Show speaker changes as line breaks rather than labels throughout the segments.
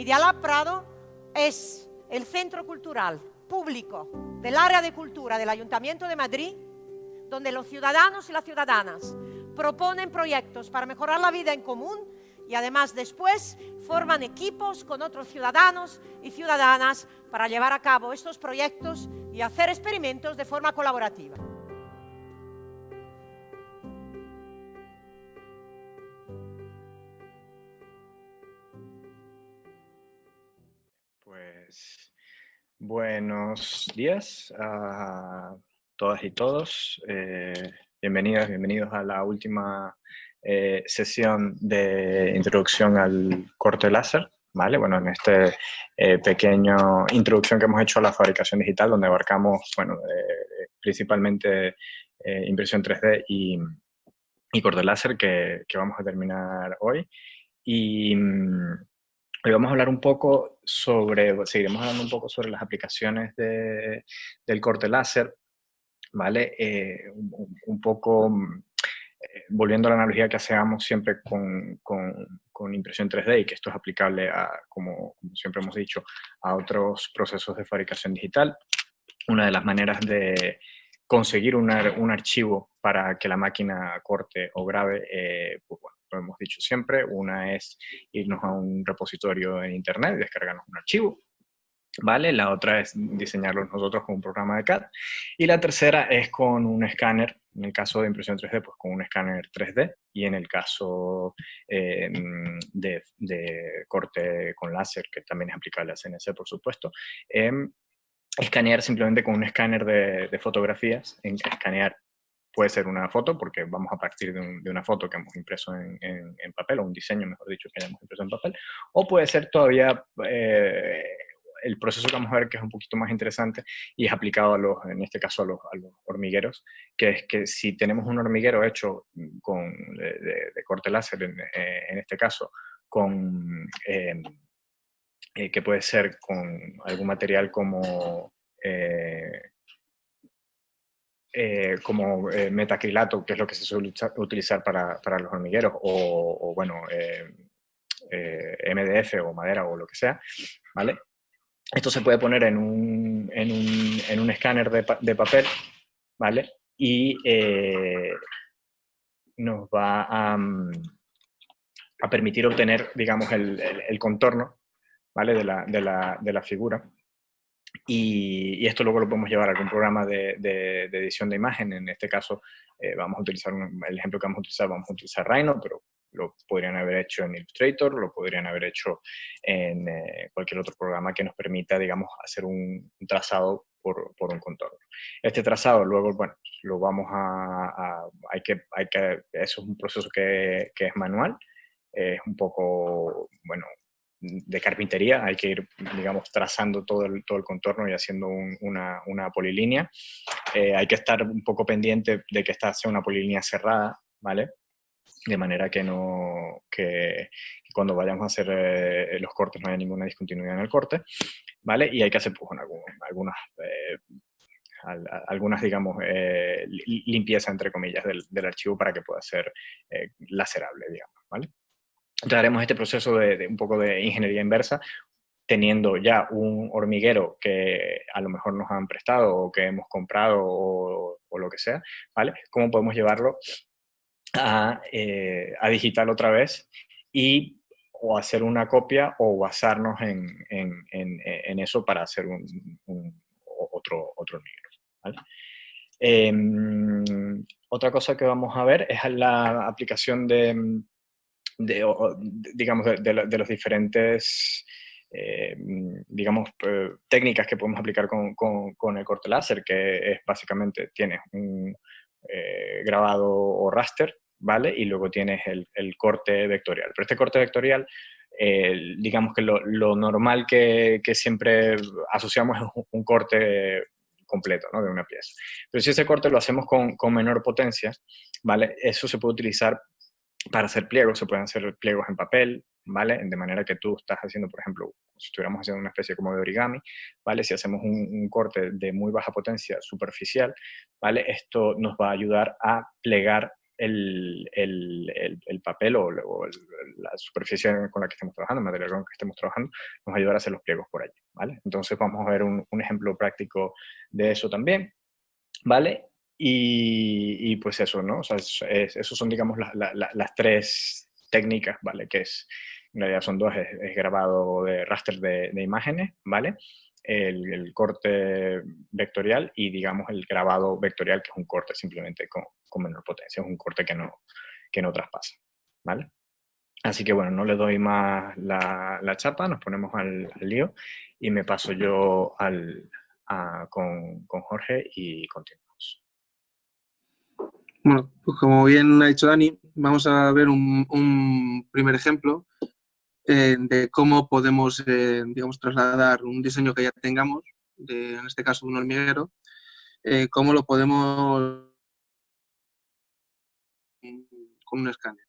Media Lab Prado es el centro cultural público del área de cultura del Ayuntamiento de Madrid, donde los ciudadanos y las ciudadanas proponen proyectos para mejorar la vida en común y además después forman equipos con otros ciudadanos y ciudadanas para llevar a cabo estos proyectos y hacer experimentos de forma colaborativa.
Pues buenos días a todas y todos. Bienvenidas, bienvenidos a la última sesión de introducción al corte láser. ¿Vale? Bueno, en este pequeño introducción que hemos hecho a la fabricación digital, donde abarcamos, bueno, principalmente impresión 3D y corte láser que vamos a terminar hoy. Y hoy vamos a hablar un poco seguiremos hablando un poco sobre las aplicaciones del corte láser, ¿vale? Un poco volviendo a la analogía que hacemos siempre con impresión 3D y que esto es aplicable como siempre hemos dicho, a otros procesos de fabricación digital. Una de las maneras de conseguir un archivo para que la máquina corte o grabe, pues bueno, lo hemos dicho siempre, una es irnos a un repositorio en internet y descargarnos un archivo, ¿vale? La otra es diseñarlo nosotros con un programa de CAD. Y la tercera es con un escáner, en el caso de impresión 3D, pues con un escáner 3D, y en el caso de corte con láser, que también es aplicable a CNC, por supuesto, escanear simplemente con un escáner de fotografías. Escanear puede ser una foto, porque vamos a partir de una foto que hemos impreso en papel, o un diseño, mejor dicho, que hayamos impreso en papel, o puede ser todavía el proceso que vamos a ver, que es un poquito más interesante y es aplicado en este caso a los hormigueros, que es que si tenemos un hormiguero hecho de corte láser, en este caso, que puede ser con algún material como metacrilato, que es lo que se suele utilizar para los hormigueros, o bueno, MDF o madera o lo que sea, ¿vale? Esto se puede poner en un escáner de papel, ¿vale? Y nos va a permitir obtener, digamos, el contorno, ¿vale? de la figura. Y esto luego lo podemos llevar a algún programa de edición de imagen. En este caso, vamos a utilizar el ejemplo que vamos a utilizar Rhino, pero lo podrían haber hecho en Illustrator, lo podrían haber hecho en cualquier otro programa que nos permita, digamos, hacer un trazado por un contorno. Este trazado luego, bueno, lo vamos eso es un proceso que es manual, es un poco, bueno, de carpintería, hay que ir, digamos, trazando todo el contorno y haciendo una polilínea. Hay que estar un poco pendiente de que esta sea una polilínea cerrada, ¿vale? De manera que cuando vayamos a hacer los cortes no haya ninguna discontinuidad en el corte, ¿vale? Y hay que hacer, pues, algunas digamos, limpieza, entre comillas, del archivo para que pueda ser lacerable, digamos, ¿vale? Entonces haremos este proceso de un poco de ingeniería inversa, teniendo ya un hormiguero que a lo mejor nos han prestado o que hemos comprado o lo que sea, ¿vale? ¿Cómo podemos llevarlo a digital otra vez o hacer una copia o basarnos en eso para hacer otro hormiguero, ¿vale? Otra cosa que vamos a ver es la aplicación digamos, de los diferentes digamos, técnicas que podemos aplicar con el corte láser, que es básicamente tienes un grabado o raster, ¿vale? Y luego tienes el corte vectorial. Pero este corte vectorial, digamos que lo normal que siempre asociamos es un corte completo, ¿no? De una pieza. Pero si ese corte lo hacemos con menor potencia, ¿vale? Eso se puede utilizar para hacer pliegos. Se pueden hacer pliegos en papel, ¿vale? De manera que tú estás haciendo, por ejemplo, si estuviéramos haciendo una especie como de origami, ¿vale? Si hacemos un corte de muy baja potencia superficial, ¿vale? Esto nos va a ayudar a plegar el papel o la superficie con la que estemos trabajando, el material con el que estemos trabajando, nos va a ayudar a hacer los pliegos por allí, ¿vale? Entonces vamos a ver un ejemplo práctico de eso también, ¿vale? Y pues eso, ¿no? O sea, esos son, digamos, las tres técnicas, ¿vale? Que es, en realidad son dos, es grabado de raster de imágenes, ¿vale? El corte vectorial y, digamos, el grabado vectorial, que es un corte simplemente con menor potencia, es un corte que no traspasa, ¿vale? Así que bueno, no le doy más la chapa, nos ponemos al lío y me paso yo con Jorge y continuamos.
Bueno, pues como bien ha dicho Dani, vamos a ver un primer ejemplo de cómo podemos, digamos, trasladar un diseño que ya tengamos, en este caso un hormiguero, cómo lo podemos con un escáner,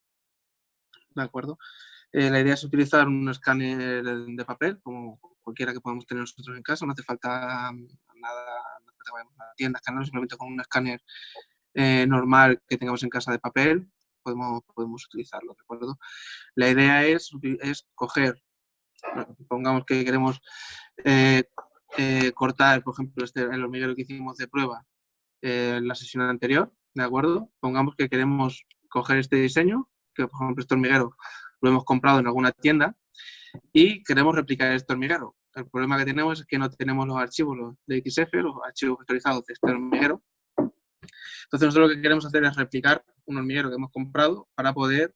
¿de acuerdo? La idea es utilizar un escáner de papel, como cualquiera que podamos tener nosotros en casa, no hace falta nada, no hace falta que vayamos a la tienda, escáner, simplemente con un escáner normal que tengamos en casa de papel, podemos utilizarlo, ¿de acuerdo? La idea es coger, pongamos que queremos cortar, por ejemplo, el hormiguero que hicimos de prueba en la sesión anterior, ¿de acuerdo? Pongamos que queremos coger este diseño, que por ejemplo este hormiguero lo hemos comprado en alguna tienda y queremos replicar este hormiguero. El problema que tenemos es que no tenemos los archivos los de XF, los archivos vectorizados de este hormiguero. Entonces nosotros lo que queremos hacer es replicar un hormiguero que hemos comprado para poder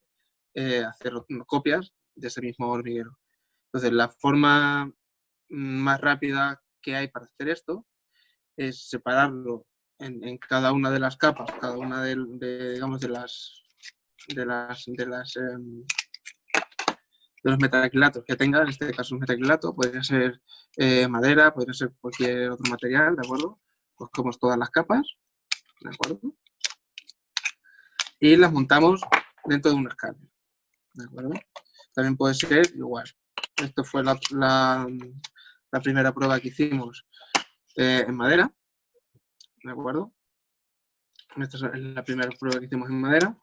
hacer copias de ese mismo hormiguero. Entonces la forma más rápida que hay para hacer esto es separarlo en cada una de las capas, cada una digamos, de los metacrilatos que tenga, en este caso un metacrilato, podría ser madera, podría ser cualquier otro material, ¿de acuerdo? Cogemos todas las capas, ¿de acuerdo? Y las montamos dentro de un escáner, ¿de acuerdo? También puede ser igual. Esto fue la primera prueba que hicimos en madera, ¿de acuerdo? Esta es la primera prueba que hicimos en madera.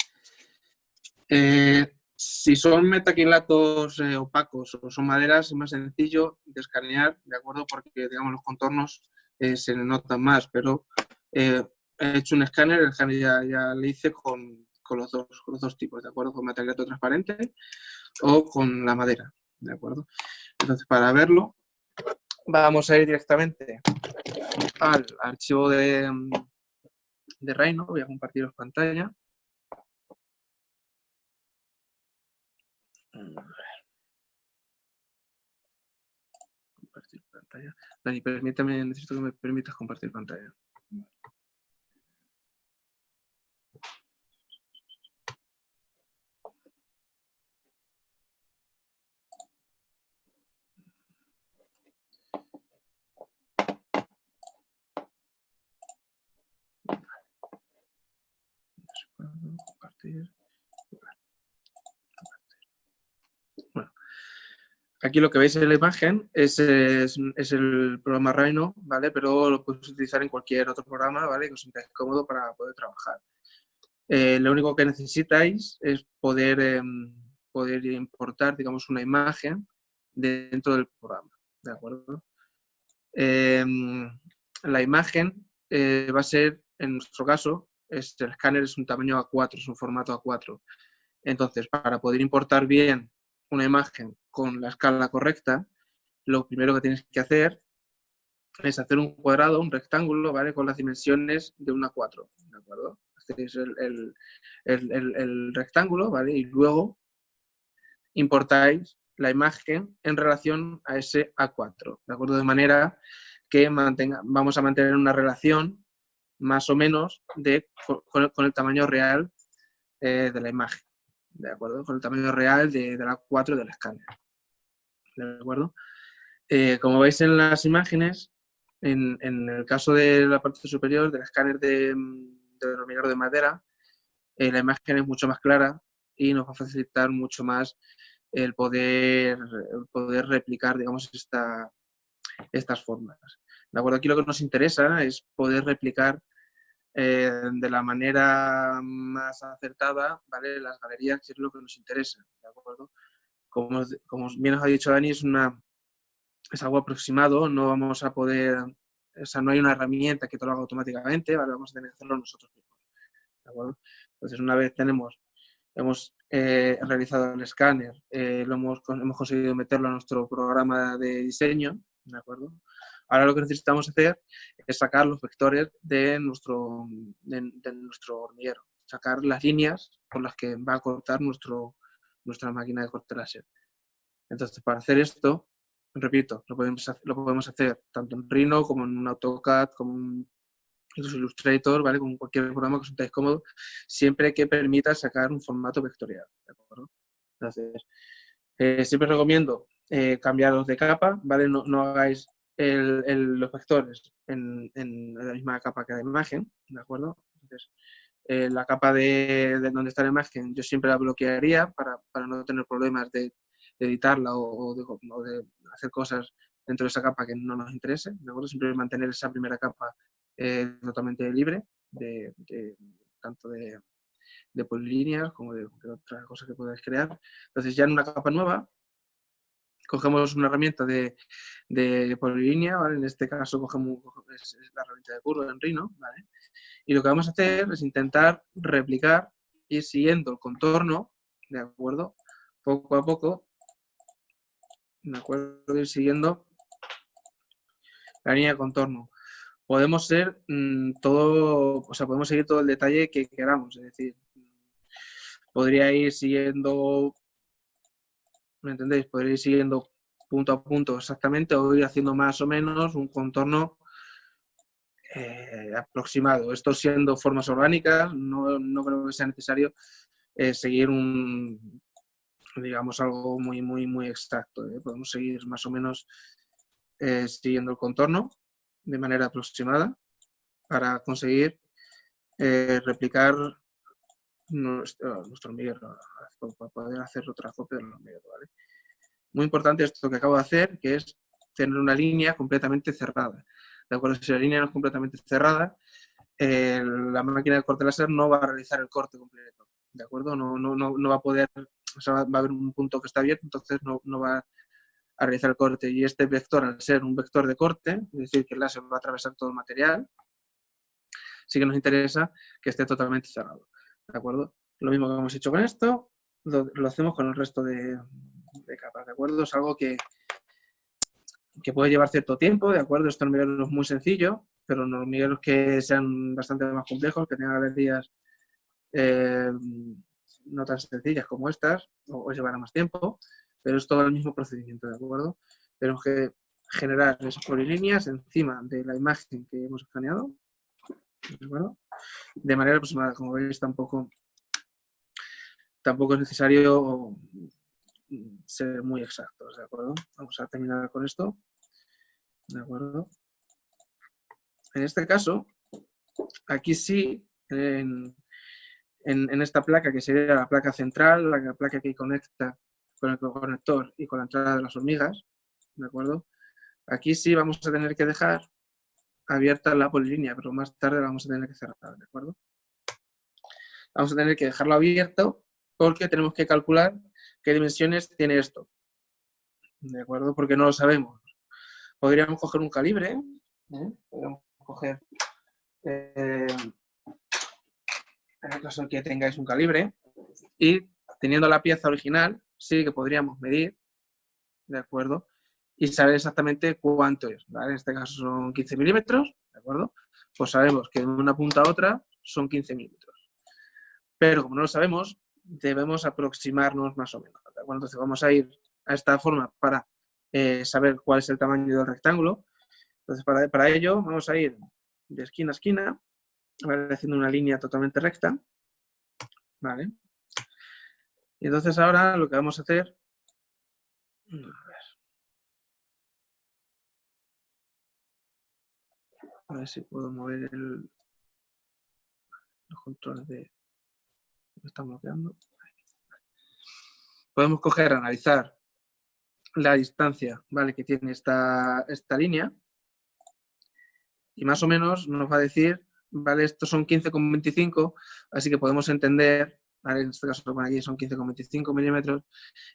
Si son metacrilatos opacos o son maderas, es más sencillo de escanear, ¿de acuerdo? Porque, digamos, los contornos se notan más, pero he hecho un escáner, el escáner ya le hice con los dos tipos, ¿de acuerdo? Con metacrilato transparente o con la madera, ¿de acuerdo? Entonces, para verlo, vamos a ir directamente al archivo de Rhino. Voy a compartiros pantalla. Compartir pantalla. Dani, permítame, necesito que me permitas compartir pantalla. Compartir. Bueno, aquí lo que veis en la imagen es el programa Rhino, ¿vale? Pero lo podéis utilizar en cualquier otro programa, ¿vale? Que os sintáis cómodo para poder trabajar. Lo único que necesitáis es poder importar, digamos, una imagen dentro del programa, ¿de acuerdo? La imagen va a ser, en nuestro caso, el escáner es un tamaño A4, es un formato A4. Entonces, para poder importar bien una imagen con la escala correcta, lo primero que tienes que hacer es hacer un cuadrado, un rectángulo, ¿vale? Con las dimensiones de un A4, ¿de acuerdo? Hacéis el rectángulo, ¿vale? Y luego importáis la imagen en relación a ese A4, ¿de acuerdo? De manera que vamos a mantener una relación más o menos con el tamaño real de la imagen, ¿de acuerdo? Con el tamaño real del A4 del escáner, ¿de acuerdo? Como veis en las imágenes, en el caso de la parte superior del escáner del hormiguero de madera, la imagen es mucho más clara y nos va a facilitar mucho más el poder replicar, digamos, estas formas. ¿De acuerdo? Aquí lo que nos interesa es poder replicar de la manera más acertada, ¿vale? Las galerías, que es lo que nos interesa, ¿de acuerdo? Como bien os ha dicho Dani, es algo aproximado, no vamos a poder, o sea, no hay una herramienta que te lo haga automáticamente, ¿vale? Vamos a tener que hacerlo nosotros mismos, ¿de acuerdo? Entonces, una vez hemos realizado el escáner, hemos conseguido meterlo a nuestro programa de diseño, ¿de acuerdo? Ahora lo que necesitamos hacer es sacar los vectores de nuestro hormiguero, sacar las líneas por las que va a cortar nuestra máquina de corte láser. Entonces, para hacer esto, repito, lo podemos hacer tanto en Rhino como en un AutoCAD, como en Illustrator, ¿vale? Con cualquier programa que os sintáis cómodo, siempre que permita sacar un formato vectorial, ¿de acuerdo? Entonces, siempre recomiendo cambiaros de capa, ¿vale? No hagáis los vectores en la misma capa que la imagen, ¿de acuerdo? Entonces, la capa de donde está la imagen yo siempre la bloquearía para no tener problemas de editarla o de hacer cosas dentro de esa capa que no nos interese, ¿de acuerdo? Siempre mantener esa primera capa totalmente libre tanto de polilíneas como de otras cosas que podáis crear. Entonces ya en una capa nueva cogemos una herramienta de polilínea, ¿vale? En este caso es la herramienta de curvo en Rhino, ¿vale? Y lo que vamos a hacer es intentar replicar, ir siguiendo el contorno, ¿de acuerdo? Poco a poco, ¿de acuerdo? Ir siguiendo la línea de contorno. Podemos ser podemos seguir todo el detalle que queramos, es decir, podría ir siguiendo, ¿me entendéis? Podría ir siguiendo punto a punto exactamente o ir haciendo más o menos un contorno aproximado. Esto siendo formas orgánicas, no creo que sea necesario seguir digamos, algo muy, muy, muy exacto. Podemos seguir más o menos siguiendo el contorno de manera aproximada para conseguir replicar nuestro hormiguero, para poder hacer otra copia del hormiguero, ¿vale? Muy importante esto que acabo de hacer, que es tener una línea completamente cerrada. ¿De acuerdo? Si la línea no es completamente cerrada, la máquina de corte láser no va a realizar el corte completo. ¿De acuerdo? No va a poder, o sea, va a haber un punto que está abierto, entonces no va a realizar el corte. Y este vector, al ser un vector de corte, es decir, que el láser va a atravesar todo el material, sí que nos interesa que esté totalmente cerrado. ¿De acuerdo? Lo mismo que hemos hecho con esto, lo hacemos con el resto de capas. ¿De acuerdo? Es algo que puede llevar cierto tiempo, ¿de acuerdo? Este hormiguero es muy sencillo, pero los hormigueros que sean bastante más complejos, que tengan galerías no tan sencillas como estas, os llevará más tiempo, pero es todo el mismo procedimiento, ¿de acuerdo? Tenemos que generar esas polilíneas encima de la imagen que hemos escaneado, ¿de acuerdo? De manera aproximada, como veis, tampoco es necesario ser muy exactos, ¿de acuerdo? Vamos a terminar con esto, ¿de acuerdo? En este caso, aquí sí, en esta placa, que sería la placa central, la placa que conecta con el conector y con la entrada de las hormigas, ¿de acuerdo? Aquí sí vamos a tener que dejar abierta la polilínea, pero más tarde la vamos a tener que cerrar, ¿de acuerdo? Vamos a tener que dejarlo abierto porque tenemos que calcular qué dimensiones tiene esto, ¿de acuerdo? Porque no lo sabemos. Podríamos coger un calibre, podríamos coger, en el caso de que tengáis un calibre, y teniendo la pieza original, sí que podríamos medir, ¿de acuerdo? Y saber exactamente cuánto es, ¿vale? En este caso son 15 milímetros, ¿de acuerdo? Pues sabemos que de una punta a otra son 15 milímetros. Pero como no lo sabemos, debemos aproximarnos más o menos, ¿de acuerdo? Entonces vamos a ir a esta forma para saber cuál es el tamaño del rectángulo. Entonces para ello vamos a ir de esquina a esquina, ¿vale? Haciendo una línea totalmente recta, ¿vale? Y entonces ahora lo que vamos a hacer, a ver si puedo mover los controles de... Me están bloqueando. Podemos coger, analizar la distancia, ¿vale? Que tiene esta línea y más o menos nos va a decir ¿vale? Estos son 15,25, así que podemos entender, ¿vale? En este caso lo pone aquí, son 15,25 milímetros.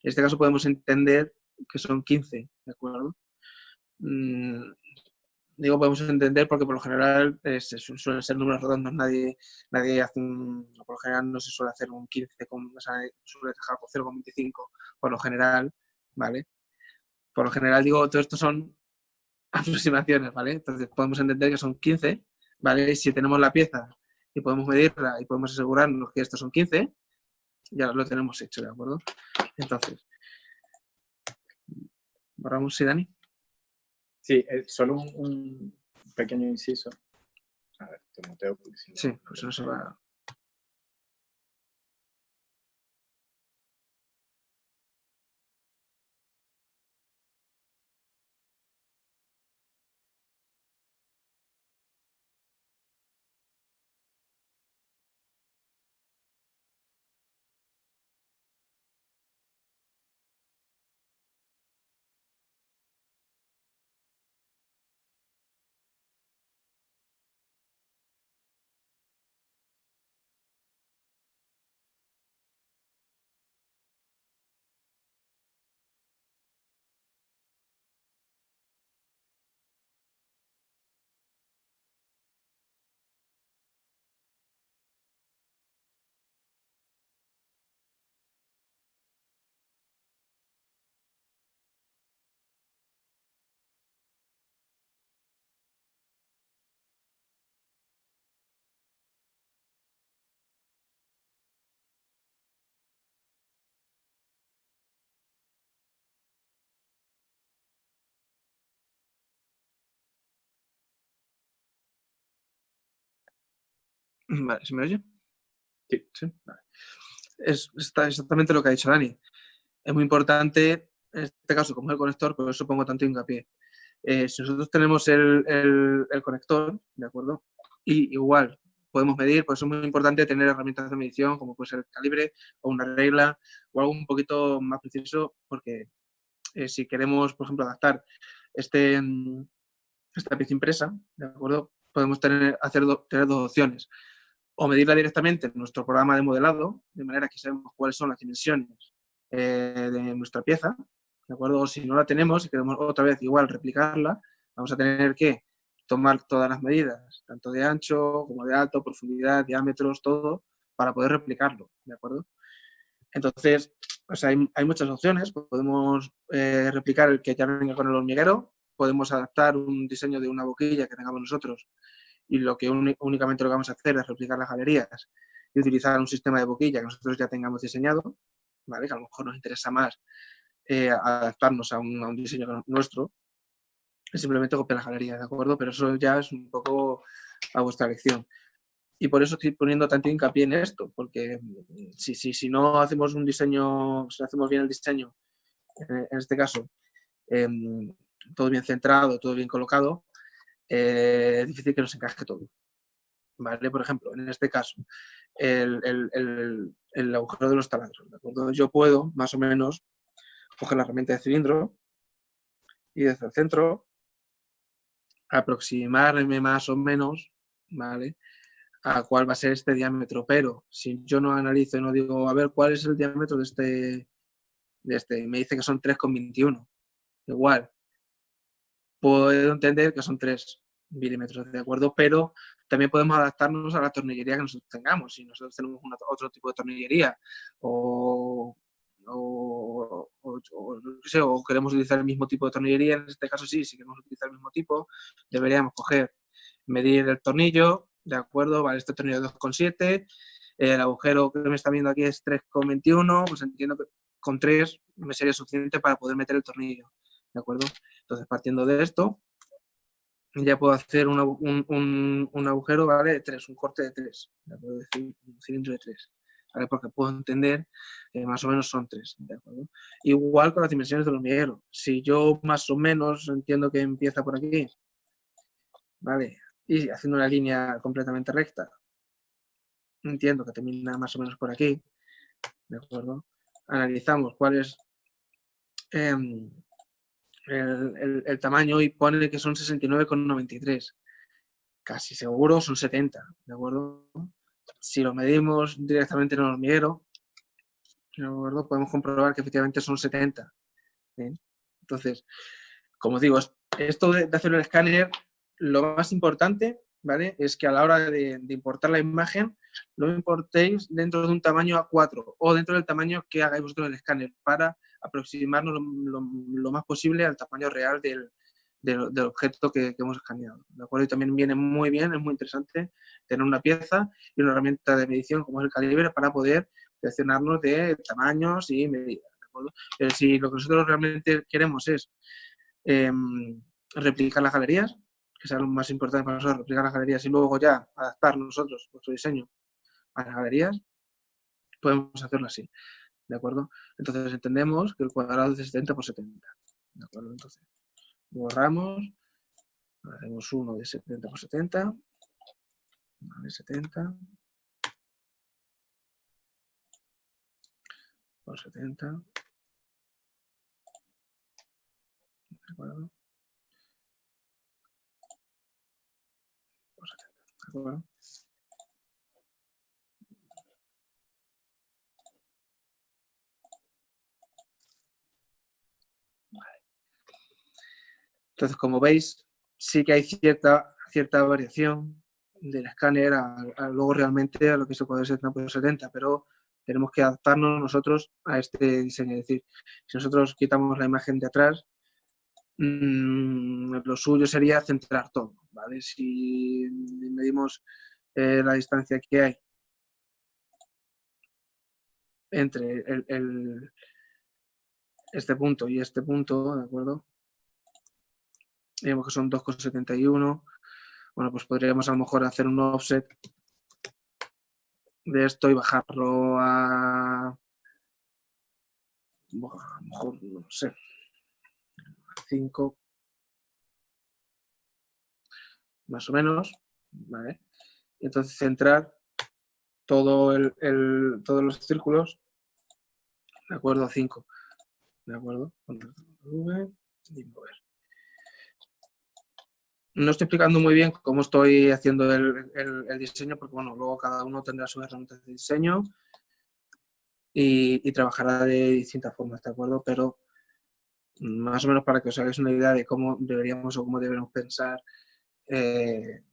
En este caso podemos entender que son 15, ¿de acuerdo? Digo podemos entender porque por lo general suelen ser números redondos, nadie hace por lo general no se suele hacer un 15, o sea, suele dejar por 0,25 por lo general, ¿vale? Por lo general digo, todo esto son aproximaciones, ¿vale? Entonces podemos entender que son 15, ¿vale? Y si tenemos la pieza y podemos medirla y podemos asegurarnos que estos son 15, ya lo tenemos hecho, ¿de acuerdo? Entonces, borramos, ¿sí, Dani?
Sí, solo un pequeño inciso. A ver, te muteo porque si no...
Sí, pues no se va... Vale, ¿se me oye? Sí. Vale. Está exactamente lo que ha dicho Dani. Es muy importante, en este caso, como es el conector, por eso pongo tanto hincapié. Si nosotros tenemos el conector, ¿de acuerdo? Y igual podemos medir, por eso es muy importante tener herramientas de medición, como puede ser el calibre o una regla o algo un poquito más preciso, porque si queremos, por ejemplo, adaptar esta pieza impresa, ¿de acuerdo? Podemos tener dos opciones. O medirla directamente en nuestro programa de modelado, de manera que sabemos cuáles son las dimensiones de nuestra pieza, ¿de acuerdo? O si no la tenemos y queremos otra vez igual replicarla, vamos a tener que tomar todas las medidas, tanto de ancho como de alto, profundidad, diámetros, todo, para poder replicarlo, ¿de acuerdo? Entonces, pues hay muchas opciones. Podemos replicar el que ya venga con el hormiguero, podemos adaptar un diseño de una boquilla que tengamos nosotros y lo que únicamente lo que vamos a hacer es replicar las galerías y utilizar un sistema de boquilla que nosotros ya tengamos diseñado, ¿vale? Que a lo mejor nos interesa más adaptarnos a un diseño nuestro, es simplemente copiar las galerías, ¿de acuerdo? Pero eso ya es un poco a vuestra elección. Y por eso estoy poniendo tanto hincapié en esto, porque si no hacemos un diseño, si no hacemos bien el diseño, en este caso, todo bien centrado, todo bien colocado, es difícil que nos encaje todo. ¿Vale? Por ejemplo, en este caso, el agujero de los taladros, ¿de acuerdo? Yo puedo, más o menos, coger la herramienta de cilindro y desde el centro aproximarme más o menos, ¿vale? A cuál va a ser este diámetro, pero si yo no analizo y no digo, a ver, ¿cuál es el diámetro de este? Me dice que son 3,21. Igual, puedo entender que son 3 milímetros, ¿de acuerdo? Pero también podemos adaptarnos a la tornillería que nosotros tengamos. Si nosotros tenemos otro tipo de tornillería o queremos utilizar el mismo tipo de tornillería, en este caso sí, si queremos utilizar el mismo tipo, deberíamos medir el tornillo, ¿de acuerdo? Vale, este tornillo es 2,7, el agujero que me está viendo aquí es 3,21, pues entiendo que con 3 me sería suficiente para poder meter el tornillo, ¿de acuerdo? Entonces, partiendo de esto, ya puedo hacer un agujero, ¿vale? De 3, un corte de 3, puedo decir un cilindro de 3, ¿vale? Porque puedo entender que más o menos son 3, ¿de acuerdo? Igual con las dimensiones del hormiguero. Si yo más o menos entiendo que empieza por aquí, ¿vale? Y haciendo una línea completamente recta, entiendo que termina más o menos por aquí, ¿de acuerdo? Analizamos cuál es el tamaño y pone que son 69,93. casi seguro son 70, ¿de acuerdo? Si lo medimos directamente en el hormiguero, ¿de acuerdo? Podemos comprobar que efectivamente son 70. ¿Sí? Entonces, como digo, esto de hacer el escáner, lo más importante, ¿vale? Es que a la hora de importar la imagen, lo importéis dentro de un tamaño A4 o dentro del tamaño que hagáis vosotros el escáner para aproximarnos lo más posible al tamaño real del objeto que hemos escaneado, ¿de acuerdo? Y también viene muy bien, es muy interesante tener una pieza y una herramienta de medición como es el calibre para poder seleccionarnos de tamaños y medidas, ¿de acuerdo? Pero si lo que nosotros realmente queremos es replicar las galerías, que sea lo más importante para nosotros, replicar las galerías y luego ya adaptar nosotros nuestro diseño a las galerías, podemos hacerlo así, ¿de acuerdo? Entonces entendemos que el cuadrado es de 70 por 70, ¿de acuerdo? Entonces borramos, hacemos uno de 70 por 70, ¿vale? 70 por 70, ¿de acuerdo? Por 70, ¿de acuerdo? Entonces, como veis, sí que hay cierta variación del escáner luego realmente a lo que se puede ser 70, pero tenemos que adaptarnos nosotros a este diseño. Es decir, si nosotros quitamos la imagen de atrás, lo suyo sería centrar todo, ¿vale? Si medimos la distancia que hay entre este punto y este punto, ¿de acuerdo? Digamos que son 2,71. Bueno, pues podríamos a lo mejor hacer un offset de esto y bajarlo a lo mejor, no sé, 5 más o menos, ¿vale? Y entonces centrar todos los círculos, ¿de acuerdo? A 5, ¿de acuerdo? Y mover. No estoy explicando muy bien cómo estoy haciendo el diseño, porque bueno, luego cada uno tendrá sus herramientas de diseño y trabajará de distintas formas, ¿de acuerdo? Pero más o menos para que os hagáis una idea de cómo deberíamos o cómo debemos pensar el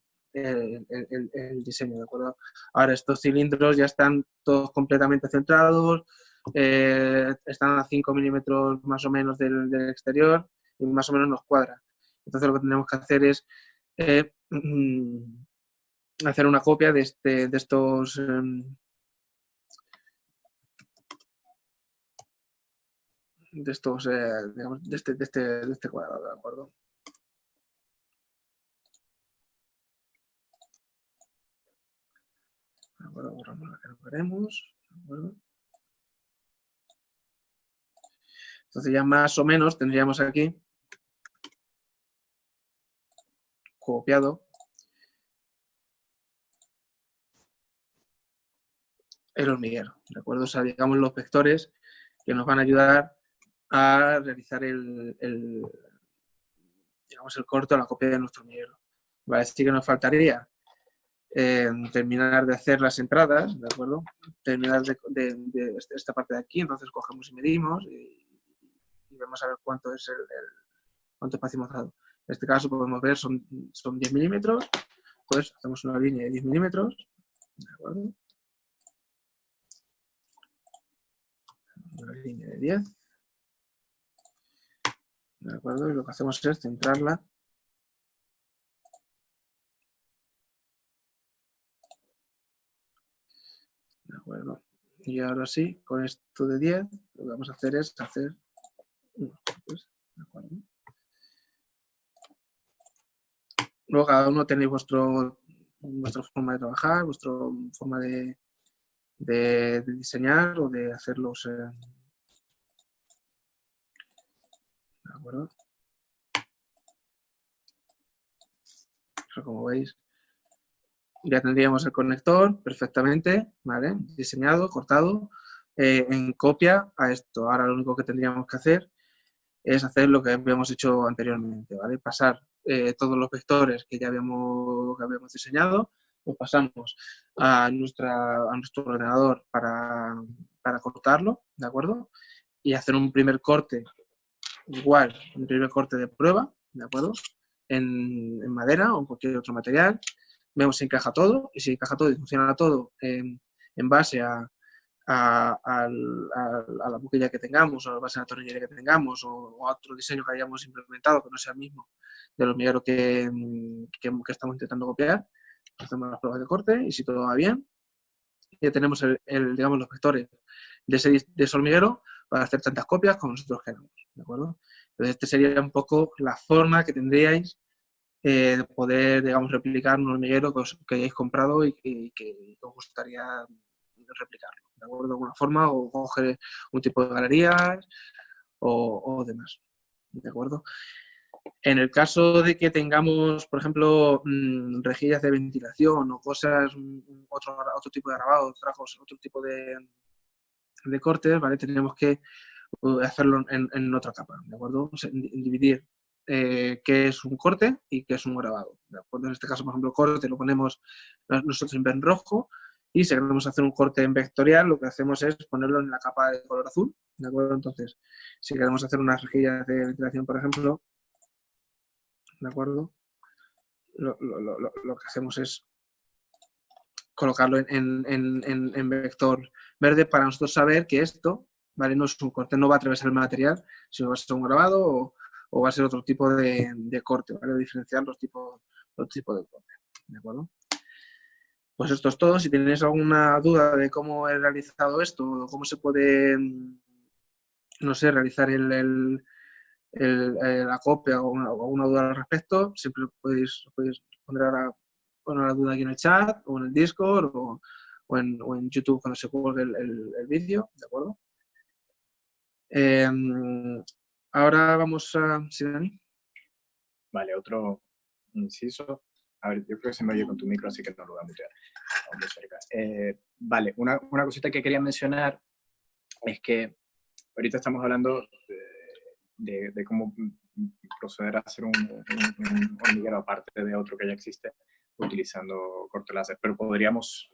diseño, ¿de acuerdo? Ahora estos cilindros ya están todos completamente centrados, están a 5 milímetros más o menos del exterior y más o menos nos cuadra. Entonces lo que tenemos que hacer es hacer una copia de estos digamos, de este cuadrado, ¿de acuerdo? ¿De acuerdo? Borramos la que no queremos, ¿de acuerdo? Entonces ya más o menos tendríamos aquí copiado el hormiguero, ¿de acuerdo? O sea, digamos los vectores que nos van a ayudar a realizar digamos, el corte o la copia de nuestro hormiguero. Vale, así que nos faltaría terminar de hacer las entradas, ¿de acuerdo? Terminar de esta parte de aquí, entonces cogemos y medimos y vamos a ver cuánto es cuánto espacio hemos dado. En este caso podemos ver son 10 milímetros, pues hacemos una línea de 10 milímetros, ¿de acuerdo? Una línea de 10, ¿de acuerdo? Y lo que hacemos es centrarla ¿de acuerdo? Y ahora sí, con esto de 10, lo que vamos a hacer es hacer unos cortes, ¿de acuerdo? Luego cada uno tenéis vuestra forma de trabajar, vuestra forma de diseñar o de hacerlos, ¿de acuerdo? Pero como veis, ya tendríamos el conector perfectamente, ¿vale? Diseñado, cortado, en copia a esto. Ahora lo único que tendríamos que hacer es hacer lo que habíamos hecho anteriormente, ¿vale? Pasar todos los vectores que ya habíamos diseñado, los pasamos a nuestro ordenador para cortarlo, ¿de acuerdo? Y hacer un primer corte igual, un primer corte de prueba, ¿de acuerdo? En madera o en cualquier otro material. Vemos si encaja todo, y si encaja todo y funciona todo en base a la boquilla que tengamos, o a base a la tornillería que tengamos, o a otro diseño que hayamos implementado que no sea el mismo del hormiguero que estamos intentando copiar. Hacemos las pruebas de corte y si todo va bien, ya tenemos digamos, los vectores de ese hormiguero para hacer tantas copias como nosotros queramos, ¿de acuerdo? Entonces, este sería un poco la forma que tendríais de poder, digamos, replicar un hormiguero que hayáis comprado y que os gustaría replicarlo, ¿de acuerdo? De alguna forma, o coger un tipo de galerías o demás, ¿de acuerdo? En el caso de que tengamos, por ejemplo, rejillas de ventilación o cosas, otro tipo de grabado, otro tipo de cortes, ¿vale? Tenemos que hacerlo en otra capa, ¿de acuerdo? O sea, dividir qué es un corte y qué es un grabado, ¿de acuerdo? En este caso, por ejemplo, el corte lo ponemos nosotros en ven rojo y si queremos hacer un corte en vectorial, lo que hacemos es ponerlo en la capa de color azul, ¿de acuerdo? Entonces, si queremos hacer unas rejillas de ventilación, por ejemplo, ¿de acuerdo? Lo que hacemos es colocarlo en vector verde para nosotros saber que esto, ¿vale? No es un corte, no va a atravesar el material, sino va a ser un grabado o va a ser otro tipo de corte, ¿vale? Diferenciar los tipos de corte, ¿de acuerdo? Pues esto es todo. Si tenéis alguna duda de cómo he realizado esto o cómo se puede, no sé, realizar la copia o alguna duda al respecto, siempre podéis poner ahora la duda aquí en el chat o en el Discord o en YouTube cuando se cuelgue el vídeo, ¿de acuerdo? Ahora vamos a... ¿Sí, Dani?
Vale, otro inciso. A ver, yo creo que se me oye con tu micro, así que no lo voy a mutear. Muy cerca. Vale, una cosita que quería mencionar es que ahorita estamos hablando de cómo proceder a hacer un hormiguero aparte de otro que ya existe utilizando corte láser, pero podríamos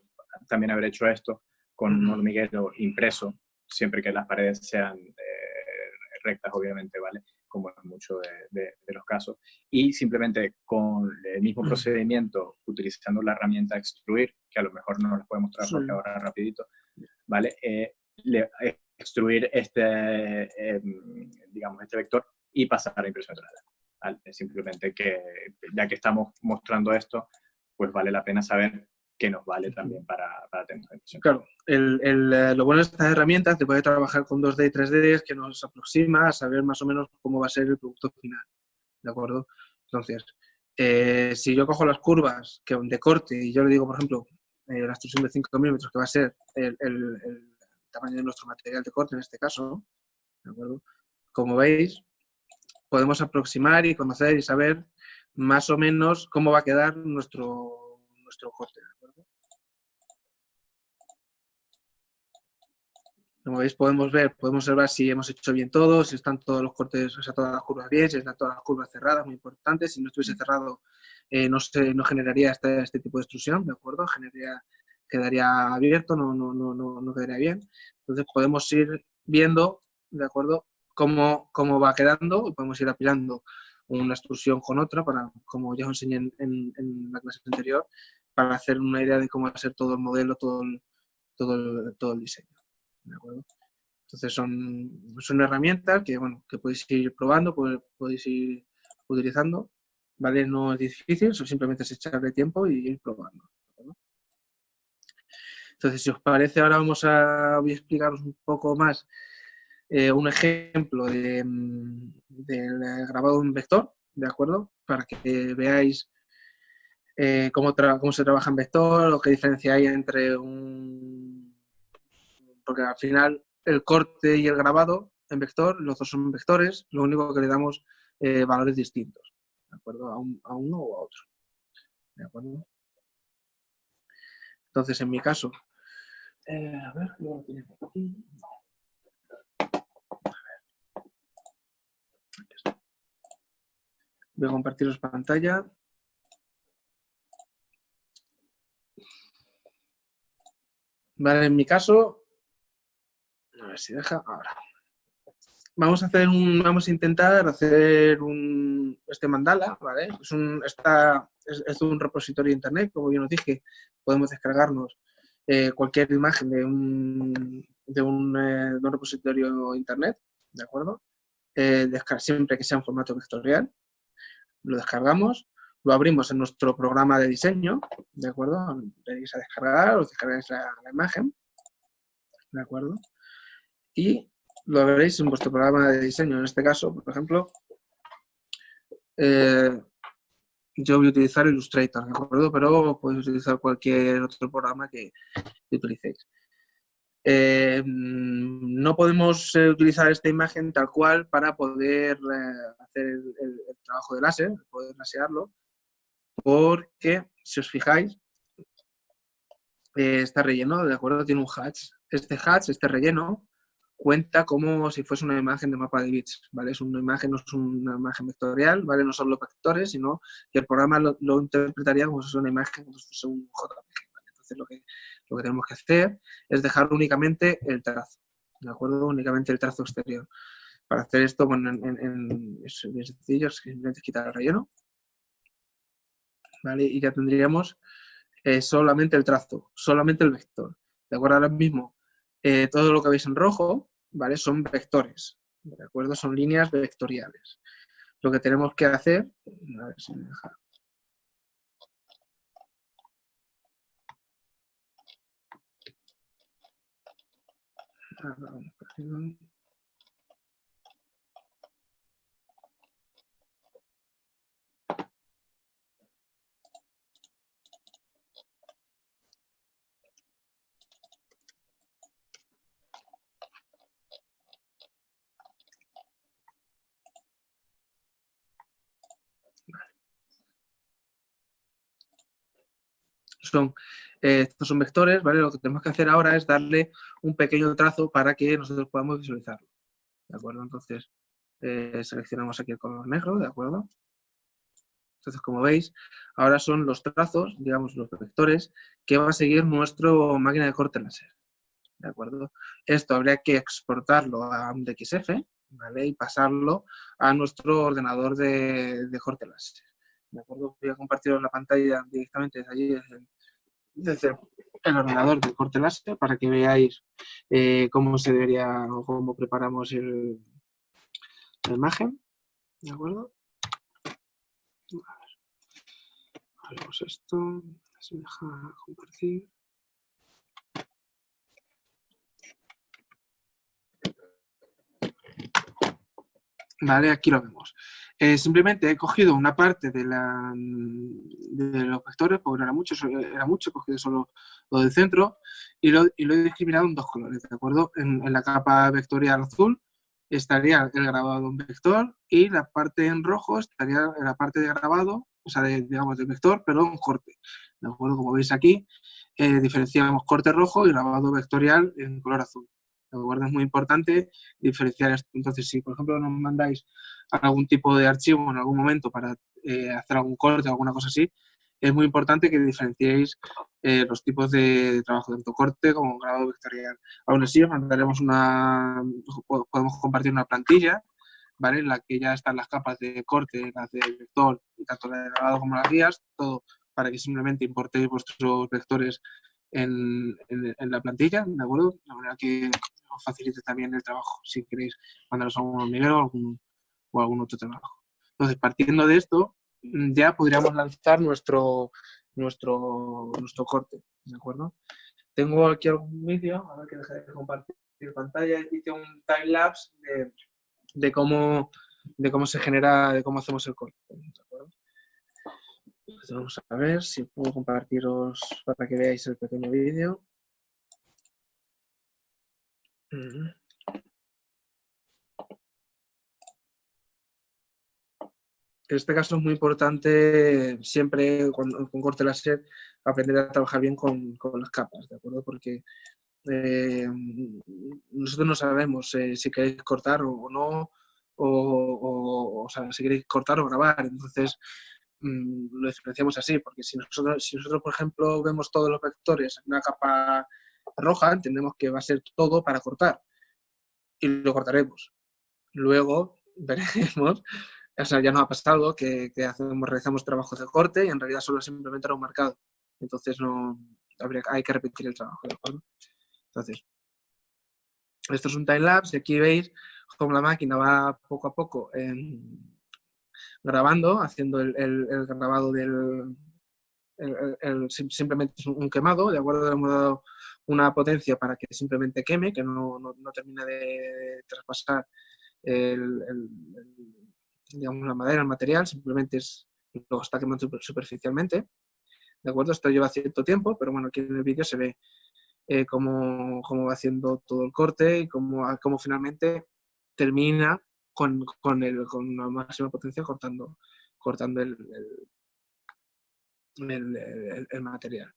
también haber hecho esto con un hormiguero impreso, siempre que las paredes sean rectas, obviamente, ¿vale? Como es mucho de los casos, y simplemente con el mismo procedimiento, utilizando la herramienta extruir, que a lo mejor no les puedo mostrar porque ahora rapidito, ¿vale? Extruir digamos, este vector y pasar a impresión 3D. ¿Vale? Simplemente que, ya que estamos mostrando esto, pues vale la pena saber que nos vale también para tener impresión.
Claro, lo bueno de estas herramientas te puede trabajar con 2D y 3D, es que nos aproxima a saber más o menos cómo va a ser el producto final, ¿de acuerdo? Entonces, si yo cojo las curvas de corte y yo le digo, por ejemplo, la extrusión de 5 milímetros, que va a ser el tamaño de nuestro material de corte en este caso, ¿de acuerdo? Como veis, podemos aproximar y conocer y saber más o menos cómo va a quedar nuestro corte, ¿de acuerdo? Como veis, podemos observar si hemos hecho bien todo, si están todos los cortes, o sea, todas las curvas bien, si están todas las curvas cerradas, muy importante. Si no estuviese cerrado, no generaría este tipo de extrusión, ¿de acuerdo? Quedaría abierto, no quedaría bien. Entonces podemos ir viendo, ¿de acuerdo?, cómo va quedando y podemos ir apilando una extrusión con otra, como ya os enseñé en la clase anterior, para hacer una idea de cómo va a ser todo el modelo, todo el diseño. ¿De acuerdo? Entonces son herramientas que, bueno, que podéis ir probando, podéis ir utilizando, ¿vale? No es difícil, simplemente es echarle tiempo y ir probando, ¿de acuerdo? Entonces, si os parece, ahora voy a explicaros un poco más un ejemplo del grabado en vector, ¿de acuerdo? Para que veáis cómo se trabaja en vector o qué diferencia hay entre porque al final el corte y el grabado en vector, los dos son vectores, lo único que le damos valores distintos, ¿de acuerdo? A uno o a otro, ¿de acuerdo? Entonces, en mi caso, a ver, luego lo tenía por aquí. Voy a compartiros pantalla. Vale, en mi caso, a ver si deja ahora. Vamos a intentar hacer este mandala, ¿vale? Es un repositorio de internet, como bien os dije, podemos descargarnos cualquier imagen de un repositorio internet, ¿de acuerdo? Siempre que sea en formato vectorial, lo descargamos, lo abrimos en nuestro programa de diseño, ¿de acuerdo? Le dais a descargar, os descargáis la imagen, ¿de acuerdo? Y lo veréis en vuestro programa de diseño. En este caso, por ejemplo, yo voy a utilizar Illustrator, ¿de acuerdo? Pero podéis utilizar cualquier otro programa que utilicéis. No podemos utilizar esta imagen tal cual para poder hacer el trabajo de láser, poder lasearlo, porque, si os fijáis, está relleno, ¿de acuerdo? Tiene un hatch. Este relleno, cuenta como si fuese una imagen de mapa de bits, ¿vale? Es una imagen, no es una imagen vectorial, ¿vale? No son los vectores, sino que el programa lo interpretaría como si fuese una imagen, como si fuese un JPG, ¿vale? Entonces lo que tenemos que hacer es dejar únicamente el trazo, ¿de acuerdo? Únicamente el trazo exterior. Para hacer esto, bueno, es bien sencillo, es simplemente quitar el relleno, ¿vale? Y ya tendríamos solamente el trazo, solamente el vector. ¿De acuerdo? Ahora mismo, todo lo que veis en rojo, ¿vale? Son vectores, ¿de acuerdo? Son líneas vectoriales. Lo que tenemos que hacer, a ver si me deja. Estos son vectores, ¿vale? Lo que tenemos que hacer ahora es darle un pequeño trazo para que nosotros podamos visualizarlo, ¿de acuerdo? Entonces, seleccionamos aquí el color negro, ¿de acuerdo? Entonces, como veis, ahora son los trazos, digamos, los vectores que va a seguir nuestra máquina de corte láser, ¿de acuerdo? Esto habría que exportarlo a un DXF, ¿vale? Y pasarlo a nuestro ordenador de corte láser, ¿de acuerdo? Voy a compartir la pantalla directamente desde allí, desde el ordenador de corte láser, para que veáis cómo se debería o cómo preparamos la imagen, ¿de acuerdo? Haremos esto, se me deja compartir. Vale, aquí lo vemos. Simplemente he cogido una parte de los vectores, porque no era mucho, he cogido solo lo del centro y lo he discriminado en dos colores, ¿de acuerdo? En la capa vectorial azul estaría el grabado en vector y la parte en rojo estaría en la parte de grabado, o sea, digamos, del vector, pero en corte, ¿de acuerdo? Como veis aquí, diferenciamos corte rojo y grabado vectorial en color azul. ¿De acuerdo? Es muy importante diferenciar esto. Entonces, si por ejemplo nos mandáis algún tipo de archivo en algún momento para hacer algún corte o alguna cosa así, es muy importante que diferenciéis los tipos de trabajo, tanto corte como grabado vectorial. Aún así, os mandaremos podemos compartir una plantilla, ¿vale? En la que ya están las capas de corte, las de vector, y tanto la de grabado como las guías, todo para que simplemente importéis vuestros vectores en la plantilla, ¿de acuerdo? De manera que os facilite también el trabajo, si queréis mandaros a un hormiguero o algún otro trabajo. Entonces, partiendo de esto, ya podríamos lanzar nuestro corte, ¿de acuerdo? Tengo aquí algún vídeo, a ver que deje de compartir pantalla, hice un time-lapse de cómo se genera, de cómo hacemos el corte, ¿de acuerdo? Entonces, vamos a ver si puedo compartiros para que veáis el pequeño vídeo. En este caso es muy importante siempre con corte láser aprender a trabajar bien con las capas, ¿de acuerdo? Porque nosotros no sabemos si queréis cortar o no, o sea, si queréis cortar o grabar. Entonces, lo diferenciamos así, porque si nosotros, por ejemplo, vemos todos los vectores en una capa roja, entendemos que va a ser todo para cortar y lo cortaremos. Luego veremos, o sea, ya nos ha pasado que realizamos trabajos de corte y en realidad solo simplemente era un marcado. Entonces hay que repetir el trabajo, ¿de acuerdo? Entonces, esto es un timelapse y aquí veis cómo la máquina va poco a poco grabando, haciendo el grabado simplemente es un quemado, ¿de acuerdo? Le hemos dado una potencia para que simplemente queme, que no termine de traspasar digamos, la madera, el material, simplemente lo está quemando superficialmente, ¿de acuerdo? Esto lleva cierto tiempo, pero bueno, aquí en el vídeo se ve cómo va haciendo todo el corte y cómo finalmente termina con la máxima potencia cortando el material,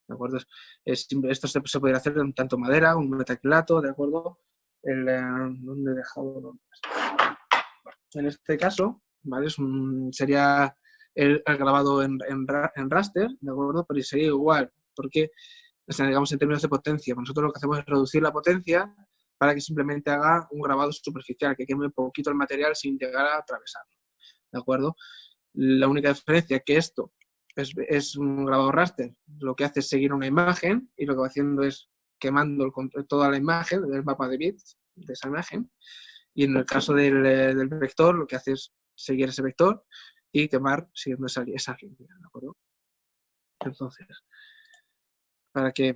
¿de acuerdo? Esto se puede hacer en tanto madera, un metacrilato, ¿de acuerdo? ¿Dónde he dejado? En este caso, ¿vale? Sería el grabado en raster, ¿de acuerdo? Pero sería igual, porque, o sea, digamos, en términos de potencia, nosotros lo que hacemos es reducir la potencia para que simplemente haga un grabado superficial, que queme un poquito el material sin llegar a atravesarlo, ¿de acuerdo? La única diferencia es que esto es un grabado raster, lo que hace es seguir una imagen y lo que va haciendo es quemando toda la imagen, del mapa de bits de esa imagen, y en el caso del vector lo que hace es seguir ese vector y quemar siguiendo esa línea, ¿de acuerdo? Entonces, para que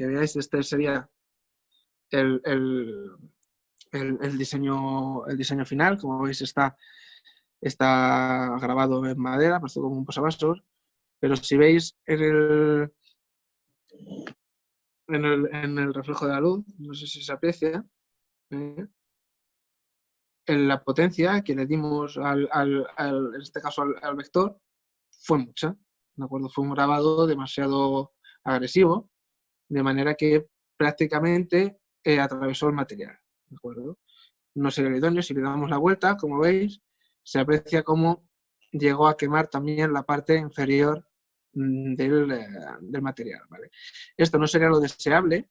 veáis, este sería el diseño final. Como veis, está grabado en madera, parece como un posavasos, pero si veis en el reflejo de la luz, no sé si se aprecia, en la potencia que le dimos en este caso al vector fue mucha, ¿de acuerdo? Fue un grabado demasiado agresivo, de manera que prácticamente atravesó el material, ¿de acuerdo? No sería el idóneo. Si le damos la vuelta, como veis, se aprecia cómo llegó a quemar también la parte inferior del material, ¿vale? Esto no sería lo deseable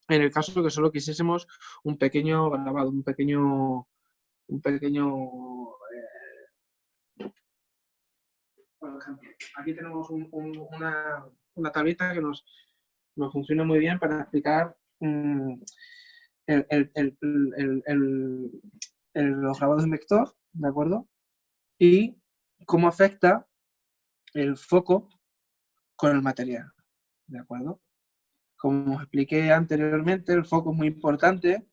en el caso de que solo quisiésemos un pequeño grabado, un pequeño por ejemplo, aquí tenemos una tablita que nos funciona muy bien para explicar los grabados en vector, ¿de acuerdo? Y cómo afecta el foco con el material, ¿de acuerdo? Como os expliqué anteriormente, el foco es muy importante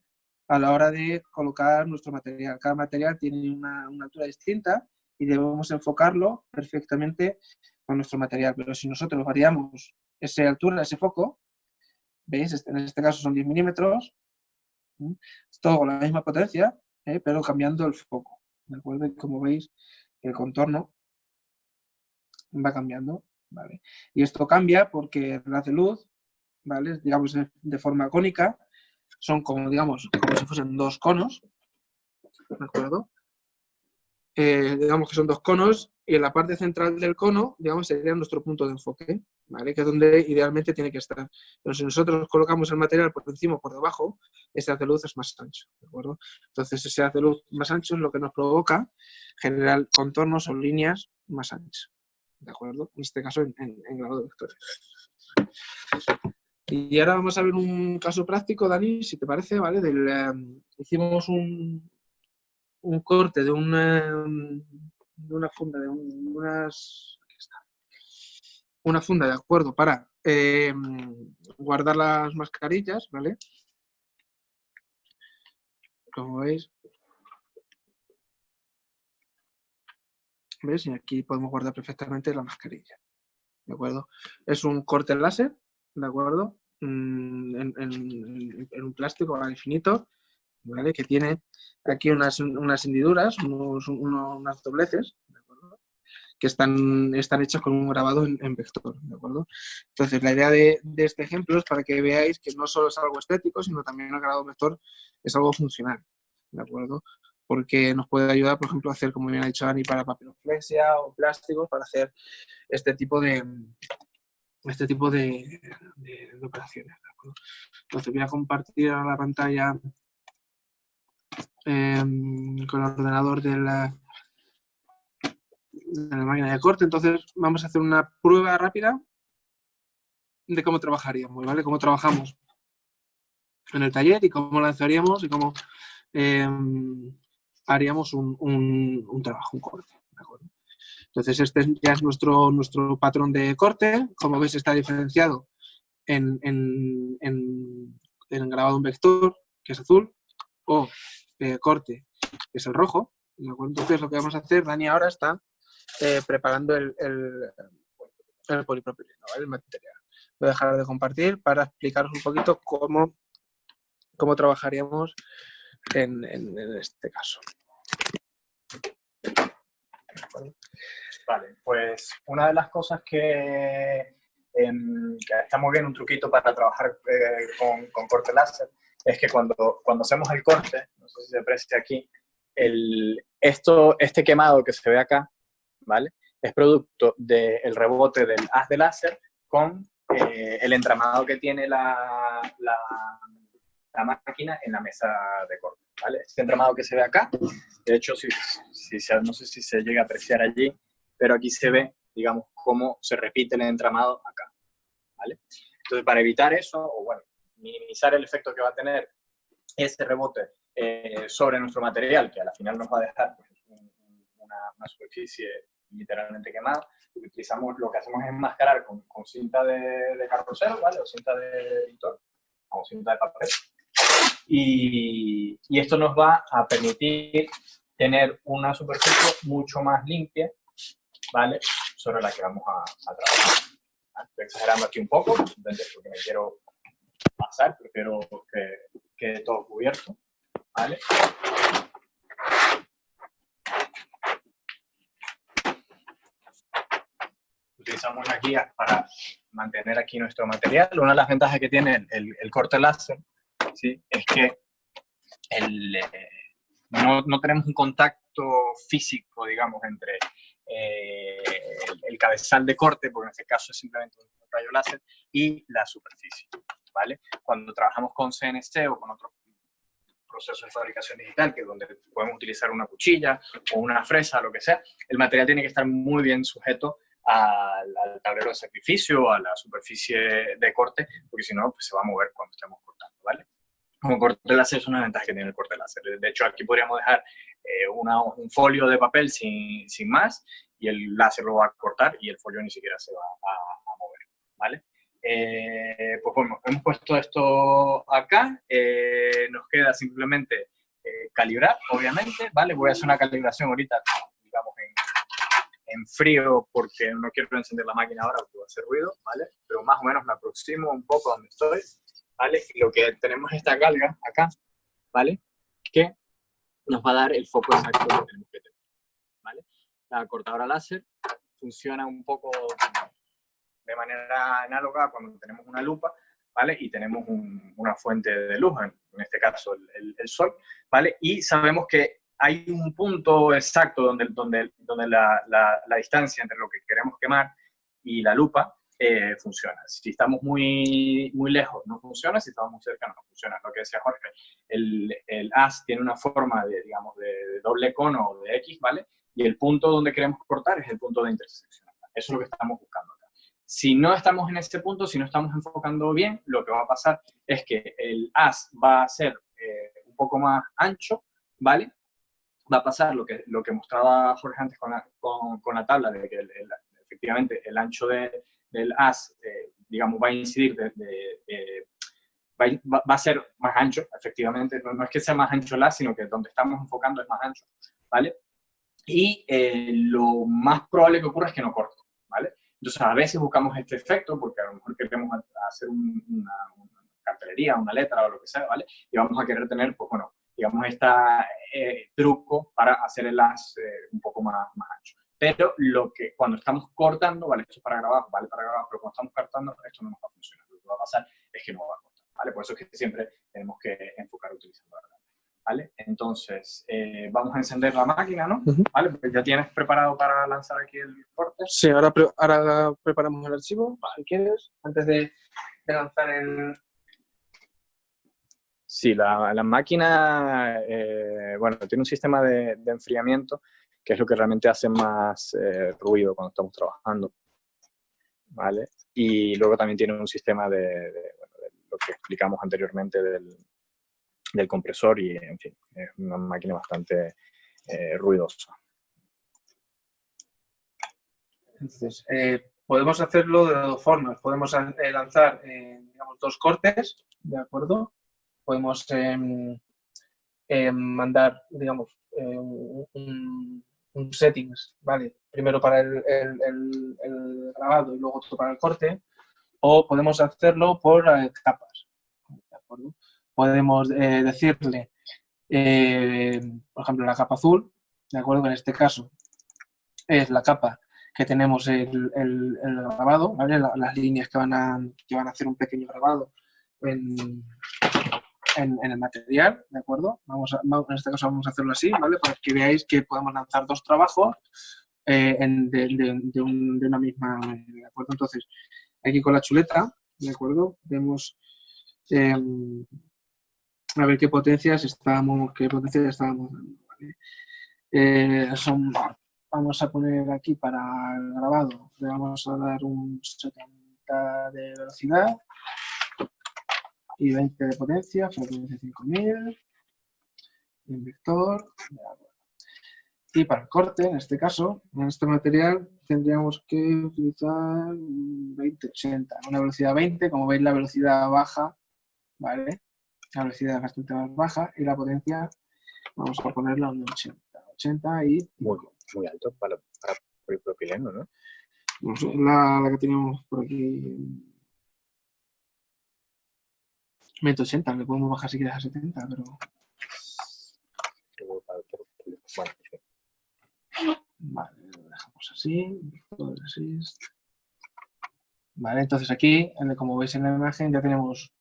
a la hora de colocar nuestro material. Cada material tiene una altura distinta y debemos enfocarlo perfectamente con nuestro material. Pero si nosotros variamos esa altura, ese foco, ¿veis? En este caso son 10 milímetros, es todo con la misma potencia, pero cambiando el foco, ¿de acuerdo? Y como veis, el contorno va cambiando, ¿vale? Y esto cambia porque el haz de luz, ¿vale? Digamos de forma cónica, son como, digamos, como si fuesen dos conos, ¿de acuerdo? Digamos que son dos conos y en la parte central del cono, digamos, sería nuestro punto de enfoque, ¿vale? Que es donde idealmente tiene que estar. Pero si nosotros colocamos el material por encima o por debajo, ese haz de luz es más ancho, ¿de acuerdo? Entonces ese haz de luz más ancho es lo que nos provoca generar contornos o líneas más anchas, ¿de acuerdo? En este caso en grado de vectores. Y ahora vamos a ver un caso práctico, Dani, si te parece, ¿vale? Hicimos un corte de una funda, una funda, de acuerdo, para guardar las mascarillas, ¿vale? Como veis, ¿ves? Y aquí podemos guardar perfectamente la mascarilla, ¿de acuerdo? Es un corte láser, ¿de acuerdo? En un plástico infinito, ¿vale? Que tiene aquí unas hendiduras, unas dobleces, ¿de acuerdo? que están hechas con un grabado en vector, ¿de acuerdo? Entonces, la idea de este ejemplo es para que veáis que no solo es algo estético, sino también el grabado en vector es algo funcional, ¿de acuerdo? Porque nos puede ayudar, por ejemplo, a hacer, como bien ha dicho Dani, para papiroflexia o plásticos, para hacer este tipo de operaciones, ¿de acuerdo? Entonces, voy a compartir la pantalla con el ordenador de la máquina de corte. Entonces vamos a hacer una prueba rápida de cómo trabajaríamos, ¿vale? Cómo trabajamos en el taller y cómo lanzaríamos y cómo haríamos un trabajo, un corte, ¿de acuerdo? Entonces este ya es nuestro patrón de corte. Como veis, está diferenciado en grabado en vector, que es azul, o corte, que es el rojo, ¿de acuerdo? Entonces lo que vamos a hacer, Dani ahora está preparando el polipropileno, ¿vale? El material. Voy a dejar de compartir para explicaros un poquito cómo trabajaríamos en este caso.
Vale, pues una de las cosas que está muy bien, un truquito para trabajar con corte láser, es que cuando hacemos el corte, no sé si se aprecia aquí, este quemado que se ve acá, ¿vale? Es producto del rebote del haz de láser con el entramado que tiene la máquina en la mesa de corte, ¿vale? Este entramado que se ve acá, de hecho, no sé si se llega a apreciar allí, pero aquí se ve, digamos, cómo se repite el entramado acá, ¿vale? Entonces, para evitar eso, o bueno, minimizar el efecto que va a tener ese rebote sobre nuestro material, que a la final nos va a dejar pues, una superficie literalmente quemada, lo que hacemos es enmascarar con cinta de carrocero, ¿vale? O cinta de pintor, o cinta de papel. Y esto nos va a permitir tener una superficie mucho más limpia, ¿vale? Sobre la que vamos a trabajar. Estoy exagerando aquí un poco, porque me quiero pasar, prefiero que quede todo cubierto, ¿vale? Utilizamos unas guías para mantener aquí nuestro material. Una de las ventajas que tiene el corte láser, ¿sí? Es que no tenemos un contacto físico, digamos, entre el cabezal de corte, porque en este caso es simplemente un rayo láser, y la superficie, ¿vale? Cuando trabajamos con CNC o con otros procesos de fabricación digital, que es donde podemos utilizar una cuchilla o una fresa, lo que sea, el material tiene que estar muy bien sujeto al tablero de sacrificio, a la superficie de corte, porque si no, pues se va a mover cuando estemos cortando, ¿vale? Como corte láser es una ventaja que tiene el corte láser. De hecho, aquí podríamos dejar un folio de papel sin más, y el láser lo va a cortar y el folio ni siquiera se va a mover, ¿vale? Pues bueno, hemos puesto esto acá, nos queda simplemente calibrar, obviamente, ¿vale? Voy a hacer una calibración ahorita, digamos, en frío, porque no quiero encender la máquina ahora porque va a hacer ruido, ¿vale? Pero más o menos me aproximo un poco a donde estoy, ¿vale? Y lo que tenemos es esta galga acá, ¿vale? Que nos va a dar el foco exacto que tenemos que tener, ¿vale? La cortadora láser funciona un poco de manera análoga cuando tenemos una lupa, ¿vale? Y tenemos una fuente de luz, en este caso el sol, ¿vale? Y sabemos que hay un punto exacto donde la distancia entre lo que queremos quemar y la lupa funciona. Si estamos muy lejos, no funciona. Si estamos muy cerca, no funciona. Lo que decía Jorge, el haz tiene una forma digamos, de doble cono o de X, ¿vale? Y el punto donde queremos cortar es el punto de intersección. Eso es lo que estamos buscando acá. Si no estamos en este punto, si no estamos enfocando bien, lo que va a pasar es que el haz va a ser un poco más ancho, ¿vale? Va a pasar lo que mostraba Jorge antes con la tabla, de que efectivamente el ancho del haz, digamos, va a incidir, va a ser más ancho, efectivamente. No es que sea más ancho el haz, sino que donde estamos enfocando es más ancho, ¿vale? Y lo más probable que ocurra es que no corte, ¿vale? Entonces, a veces buscamos este efecto porque a lo mejor queremos hacer una cartelería, una letra o lo que sea, ¿vale? Y vamos a querer tener, pues bueno, digamos, este truco para hacer el haz un poco más ancho. pero cuando estamos cortando, ¿vale? Esto es para grabar, vale para grabar, pero cuando estamos cortando, esto no nos va a funcionar. Lo que va a pasar es que no va a cortar, ¿vale? Por eso es que siempre tenemos que enfocar utilizando la cámara, ¿vale? Entonces, vamos a encender la máquina, ¿no? ¿Vale? Pues ya tienes preparado para lanzar aquí el corte.
Sí, ahora preparamos el archivo, si quieres, antes de lanzar el...
Sí, la máquina, bueno, tiene un sistema de enfriamiento que es lo que realmente hace más ruido cuando estamos trabajando, ¿vale? Y luego también tiene un sistema de lo que explicamos anteriormente del compresor y, en fin, es una máquina bastante ruidosa.
Entonces, podemos hacerlo de dos formas. Podemos lanzar, digamos, dos cortes, ¿de acuerdo? Podemos mandar, digamos, un settings, ¿vale? Primero para el grabado y luego otro para el corte. O podemos hacerlo por capas, ¿de acuerdo? Podemos decirle, por ejemplo, la capa azul, ¿de acuerdo? Que en este caso es la capa que tenemos el grabado, ¿vale? Las líneas que van a hacer un pequeño grabado en el material, ¿de acuerdo? En este caso vamos a hacerlo así, ¿vale? Para que veáis que podemos lanzar dos trabajos de una misma manera, ¿de acuerdo? Entonces, aquí con la chuleta, ¿de acuerdo? Vemos a ver qué potencias estábamos dando, ¿vale? Vamos a poner aquí para el grabado, le vamos a dar un 70 de velocidad y 20 de potencia, frecuencia 5000, vector. Y para el corte, en este caso, en este material, tendríamos que utilizar 2080, una velocidad 20, como veis la velocidad baja, ¿vale? La velocidad es bastante más baja y la potencia vamos a ponerla a un 80 y...
Muy alto para polipropileno, ¿no?
No sé, la que tenemos por aquí... 180, le podemos bajar si quieres a 70, pero...
Bueno, sí.
Vale, lo dejamos así. Vale, entonces aquí, como veis en la imagen, ya tenemos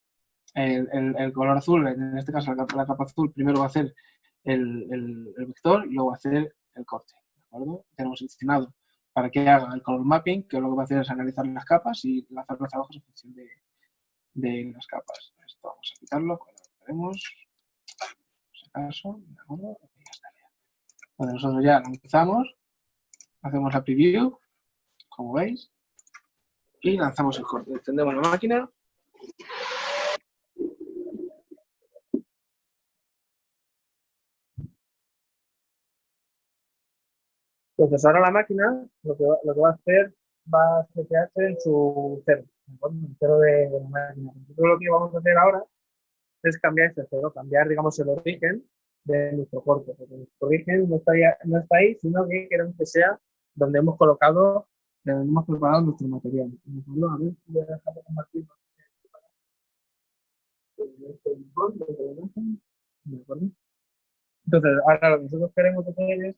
el color azul, en este caso la capa azul, primero va a hacer el vector y luego va a hacer el corte, ¿de acuerdo? Tenemos seleccionado para que haga el color mapping, que lo que va a hacer es analizar las capas y lanzar los trabajos en función de las capas. Esto vamos a quitarlo, cuando lo queremos, por si acaso, ¿de acuerdo? Y ya estaría. Entonces nosotros ya lo empezamos, hacemos la preview, como veis, y lanzamos el corte. Encendemos la máquina. Entonces ahora la máquina lo que va a hacer va a setearse en su cero, en el cero de la máquina. Nosotros lo que vamos a hacer ahora es cambiar ese cero, cambiar, digamos, el origen de nuestro corte, porque nuestro origen no está ahí, sino que queremos que sea donde hemos colocado, donde hemos preparado nuestro material. A ver, voy a dejar de compartir. ¿De acuerdo? Entonces, ahora lo que nosotros queremos hacer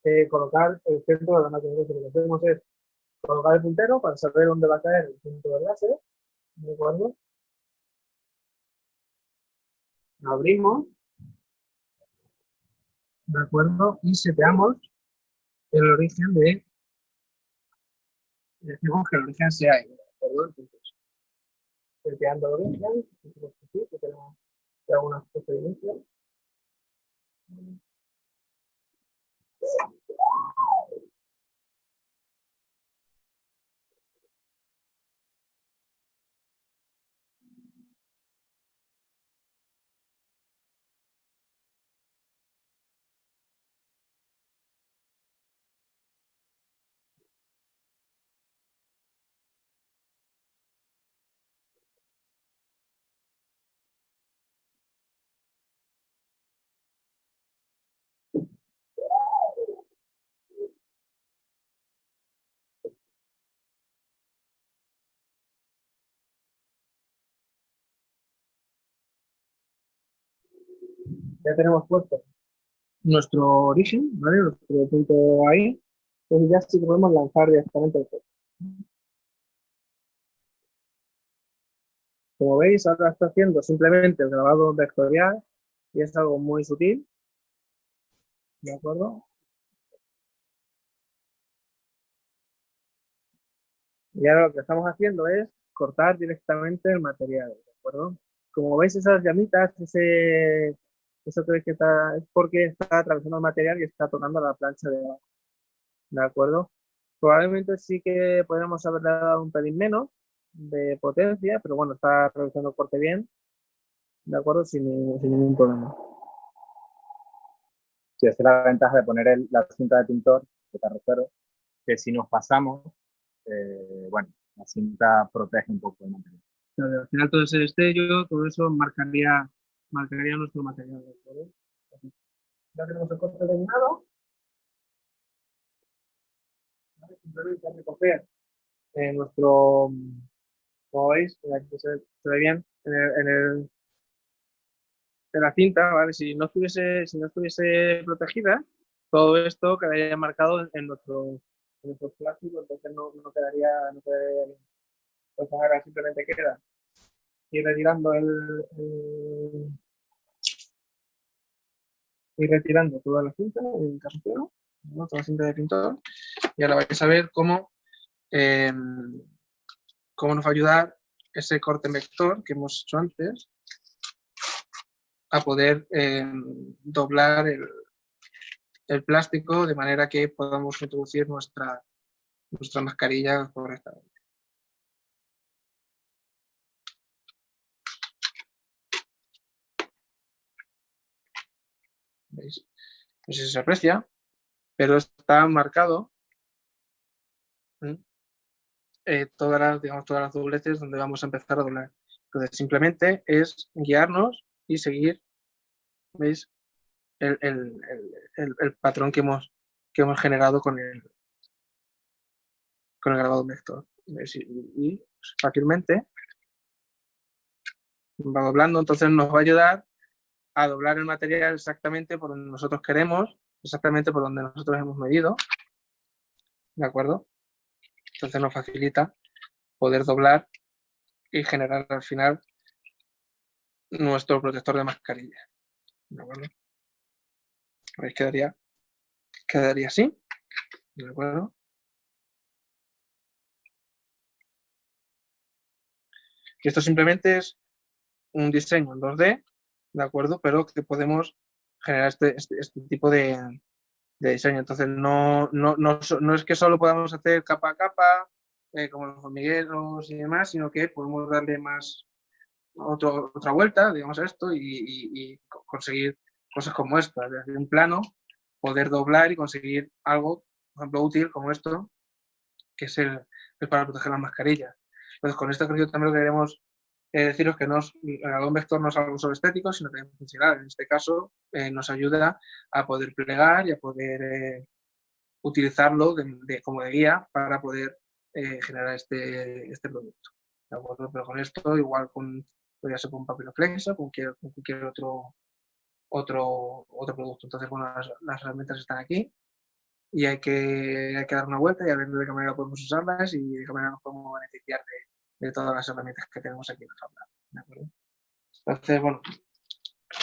es colocar el centro de la máquina. Entonces, lo que hacemos es colocar el puntero para saber dónde va a caer el punto del láser, ¿de acuerdo? Abrimos, ¿de acuerdo? Y seteamos el origen decimos que el origen sea ahí, ¿de acuerdo? Entonces, seteando el origen, que tenemos algunas procedimientos. Ya tenemos puesto nuestro origen, ¿vale? Nuestro punto ahí. Entonces ya sí que podemos lanzar directamente el corte. Como veis, ahora está haciendo simplemente el grabado vectorial y es algo muy sutil, ¿de acuerdo? Y ahora lo que estamos haciendo es cortar directamente el material, ¿de acuerdo? Como veis, esas llamitas, eso que está, es porque está atravesando el material y está tocando la plancha de abajo, ¿de acuerdo? Probablemente sí que podríamos haberle dado un pelín menos de potencia, pero bueno, está realizando el corte bien, ¿de acuerdo? Sin ningún problema.
Sí, esa es la ventaja de poner la cinta de pintor de carrocero, que si nos pasamos, bueno, la cinta protege un poco el material.
Pero al final todo ese destello, todo eso marcaría nuestro material, ¿de acuerdo? Ya tenemos el corte terminado. ¿Vale? Simplemente hay que coger nuestro, como veis, aquí se ve bien, en la cinta, ¿vale? Si no estuviese protegida, todo esto quedaría marcado en nuestro plástico, entonces no quedaría bien. Pues ahora simplemente queda ir retirando ir retirando toda la cinta, el carrocero, ¿no? Toda la cinta de pintor, y ahora vais a ver cómo nos va a ayudar ese corte en vector que hemos hecho antes a poder doblar el plástico de manera que podamos introducir nuestra mascarilla correctamente. ¿Veis? No sé si se aprecia, pero está marcado todas las dobleces donde vamos a empezar a doblar. Entonces, simplemente es guiarnos y seguir, ¿veis? El patrón que hemos generado con el grabado en vector. Y fácilmente va doblando, entonces nos va a ayudar a doblar el material exactamente por donde nosotros queremos, exactamente por donde nosotros hemos medido, ¿de acuerdo? Entonces nos facilita poder doblar y generar al final nuestro protector de mascarilla, ¿de acuerdo? ¿Veis? Quedaría así, ¿de acuerdo? Y esto simplemente es un diseño en 2D, ¿de acuerdo? Pero que podemos generar este tipo de diseño. Entonces, no es que solo podamos hacer capa a capa, como los hormigueros y demás, sino que podemos darle más otra vuelta, digamos, a esto y conseguir cosas como esta, desde un plano, poder doblar y conseguir algo, por ejemplo, útil como esto, que es para proteger las mascarillas. Entonces, con esto creo que también lo que queremos deciros que el dragón vector no es algo solo estético, sino también funcional. En este caso, nos ayuda a poder plegar y a poder utilizarlo como de guía para poder generar este producto. ¿De acuerdo? Pero con esto, igual podría ser con papiroflex o con cualquier otro producto. Entonces, bueno, las herramientas están aquí y hay que dar una vuelta y a ver de qué manera podemos usarlas y de qué manera nos podemos beneficiar de todas las herramientas que tenemos aquí en la fábrica. ¿De acuerdo? Entonces, bueno,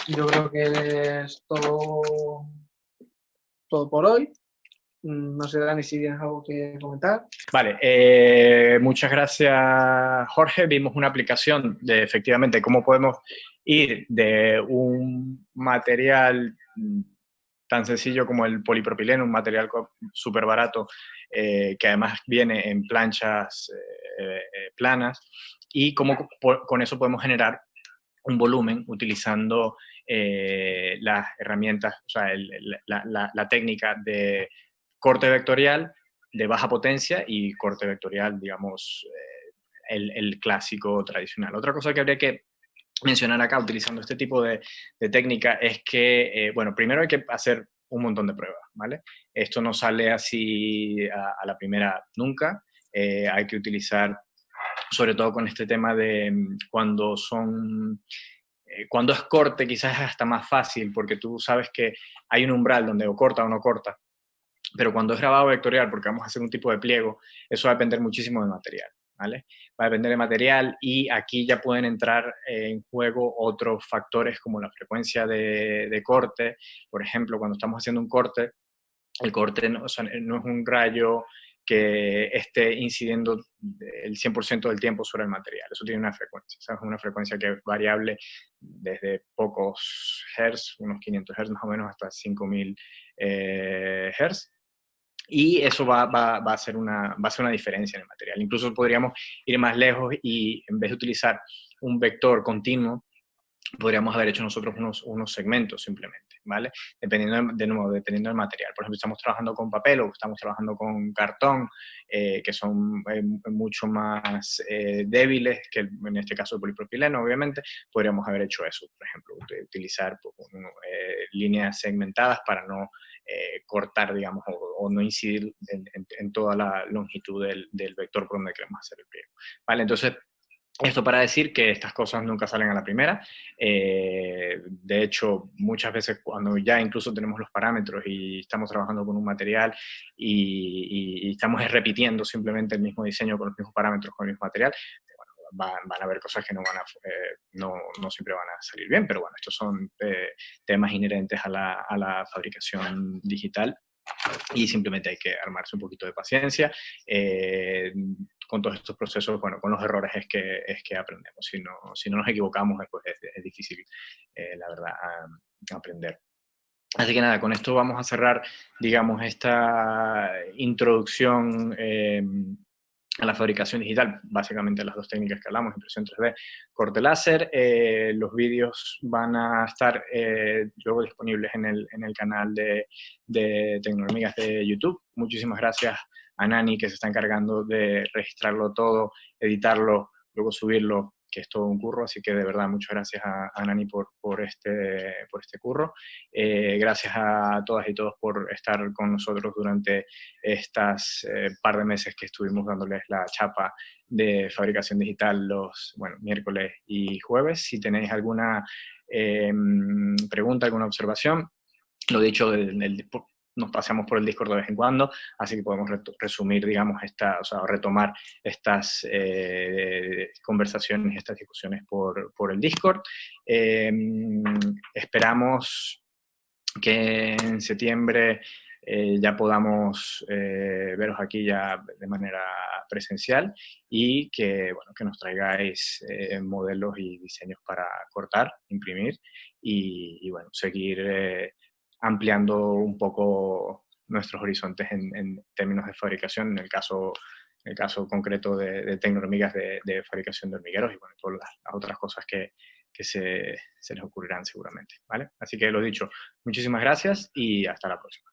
yo creo que es todo por hoy. No sé, Dani, si tienes algo que comentar.
Vale, muchas gracias, Jorge. Vimos una aplicación de efectivamente cómo podemos ir de un material tan sencillo como el polipropileno, un material súper barato, que además viene en planchas planas, y cómo con eso podemos generar un volumen utilizando las herramientas, o sea, la técnica de corte vectorial de baja potencia y corte vectorial, digamos, el clásico tradicional. Otra cosa que habría que mencionar acá, utilizando este tipo de técnica, es que, bueno, primero hay que hacer un montón de pruebas, ¿vale? Esto no sale así a la primera nunca. Hay que utilizar, sobre todo con este tema de cuando es corte, quizás es hasta más fácil, porque tú sabes que hay un umbral donde o corta o no corta. pero cuando es grabado vectorial, porque vamos a hacer un tipo de pliego, eso va a depender muchísimo del material, ¿vale? Va a depender del material y aquí ya pueden entrar en juego otros factores como la frecuencia de corte. Por ejemplo, cuando estamos haciendo un corte, el corte no, o sea, no es un rayo que esté incidiendo el 100% del tiempo sobre el material. Eso tiene una frecuencia, ¿sabes? Una frecuencia que es variable desde pocos hertz, unos 500 hertz más o menos, hasta 5000 hertz. Y eso va a hacer una diferencia en el material. Incluso podríamos ir más lejos y en vez de utilizar un vector continuo, podríamos haber hecho nosotros unos segmentos simplemente, ¿vale? Dependiendo, de nuevo, dependiendo del material. Por ejemplo, estamos trabajando con papel o estamos trabajando con cartón, que son mucho más débiles que en este caso el polipropileno, obviamente, podríamos haber hecho eso, por ejemplo, utilizar líneas segmentadas para no cortar, digamos, o no incidir en toda la longitud del vector por donde queremos hacer el pliego, ¿vale? Entonces, esto para decir que estas cosas nunca salen a la primera. De hecho, muchas veces cuando ya incluso tenemos los parámetros y estamos trabajando con un material y estamos repitiendo simplemente el mismo diseño con los mismos parámetros, con el mismo material, bueno, van a haber cosas que no siempre van a salir bien, pero bueno, estos son temas inherentes a la fabricación digital. Y simplemente hay que armarse un poquito de paciencia. Con todos estos procesos, bueno, con los errores es que aprendemos. Si no nos equivocamos, pues es difícil, la verdad, aprender. Así que nada, con esto vamos a cerrar, digamos, esta introducción a la fabricación digital, básicamente las dos técnicas que hablamos, impresión 3D, corte láser. Los vídeos van a estar luego disponibles en el canal de Tecnohormigas de YouTube. Muchísimas gracias a Nani, que se está encargando de registrarlo todo, editarlo, luego subirlo, que es todo un curro, así que de verdad muchas gracias a Nani por este curro. Gracias a todas y todos por estar con nosotros durante estas par de meses que estuvimos dándoles la chapa de fabricación digital los miércoles y jueves. Si tenéis alguna pregunta, alguna observación, lo dicho, nos pasamos por el Discord de vez en cuando, así que podemos resumir, digamos, retomar estas conversaciones, estas discusiones por el Discord. Esperamos que en septiembre ya podamos veros aquí ya de manera presencial y que nos traigáis modelos y diseños para cortar, imprimir y seguir ampliando un poco nuestros horizontes en términos de fabricación, en el caso concreto de Tecnohormigas de fabricación de hormigueros y todas las otras cosas que se les ocurrirán seguramente, ¿vale? Así que lo dicho, muchísimas gracias y hasta la próxima.